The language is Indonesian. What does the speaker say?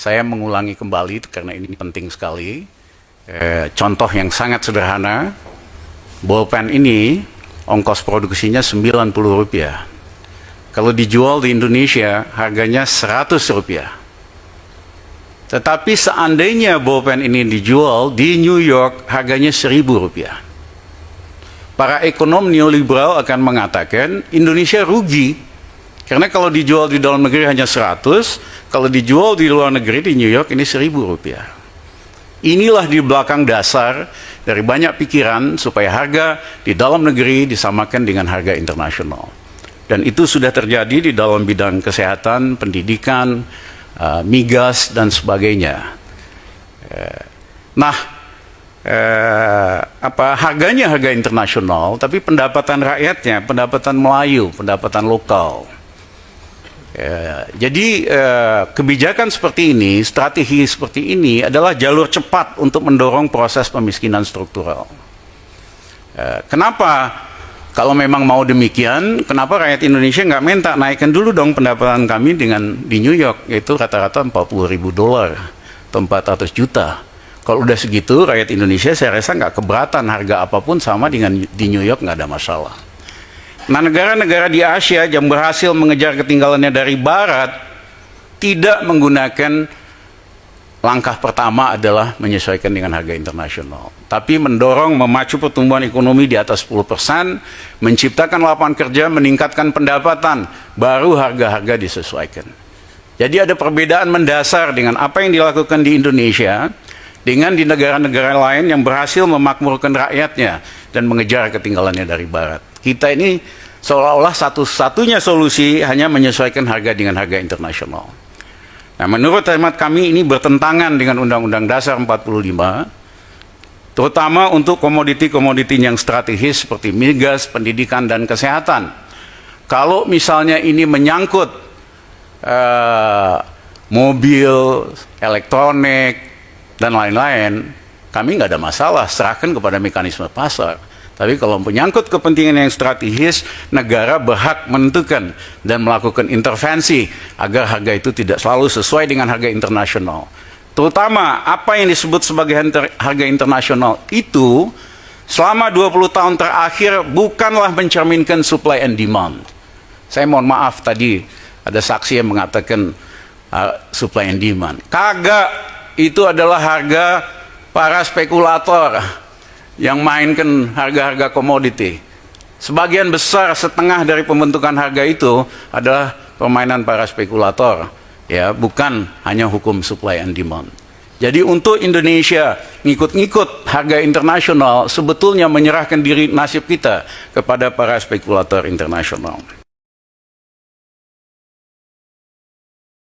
Saya mengulangi kembali karena ini penting sekali. Contoh yang sangat sederhana, bolpen ini ongkos produksinya Rp90. Kalau dijual di Indonesia harganya Rp100. Tetapi seandainya bolpen ini dijual di New York harganya Rp1.000. Para ekonom neoliberal akan mengatakan Indonesia rugi. Karena kalau dijual di dalam negeri hanya 100, kalau dijual di luar negeri di New York ini Rp1.000. Inilah di belakang dasar dari banyak pikiran supaya harga di dalam negeri disamakan dengan harga internasional. Dan itu sudah terjadi di dalam bidang kesehatan, pendidikan, migas, dan sebagainya. Harganya harga internasional, tapi pendapatan rakyatnya, pendapatan Melayu, pendapatan lokal. Jadi kebijakan seperti ini, strategi seperti ini adalah jalur cepat untuk mendorong proses pemiskinan struktural. Kenapa? Kalau memang mau demikian, kenapa rakyat Indonesia nggak minta naikkan dulu dong pendapatan kami di New York, yaitu rata-rata $40.000 atau 400 juta. Kalau udah segitu, rakyat Indonesia saya rasa nggak keberatan harga apapun sama dengan di New York, nggak ada masalah. Nah, negara-negara di Asia yang berhasil mengejar ketinggalannya dari Barat tidak menggunakan langkah pertama adalah menyesuaikan dengan harga internasional, tapi mendorong memacu pertumbuhan ekonomi di atas 10%, menciptakan lapangan kerja, meningkatkan pendapatan, baru harga-harga disesuaikan. Jadi ada perbedaan mendasar dengan apa yang dilakukan di Indonesia dengan di negara-negara lain yang berhasil memakmurkan rakyatnya dan mengejar ketinggalannya dari Barat. Kita ini seolah-olah satu-satunya solusi hanya menyesuaikan harga dengan harga internasional. Nah, menurut hemat kami ini bertentangan dengan Undang-Undang Dasar 45, terutama untuk komoditi-komoditi yang strategis seperti migas, pendidikan, dan kesehatan. Kalau misalnya ini menyangkut mobil, elektronik, dan lain-lain, kami nggak ada masalah, serahkan kepada mekanisme pasar. Tapi kalau menyangkut kepentingan yang strategis, negara berhak menentukan dan melakukan intervensi agar harga itu tidak selalu sesuai dengan harga internasional. Terutama apa yang disebut sebagai harga internasional itu selama 20 tahun terakhir bukanlah mencerminkan supply and demand. Saya mohon maaf tadi ada saksi yang mengatakan supply and demand. Kagak, itu adalah harga para spekulator yang mainkan harga-harga komoditi. Sebagian besar, setengah dari pembentukan harga itu adalah permainan para spekulator, ya, bukan hanya hukum supply and demand. Jadi untuk Indonesia ngikut-ngikut harga internasional sebetulnya menyerahkan diri nasib kita kepada para spekulator internasional.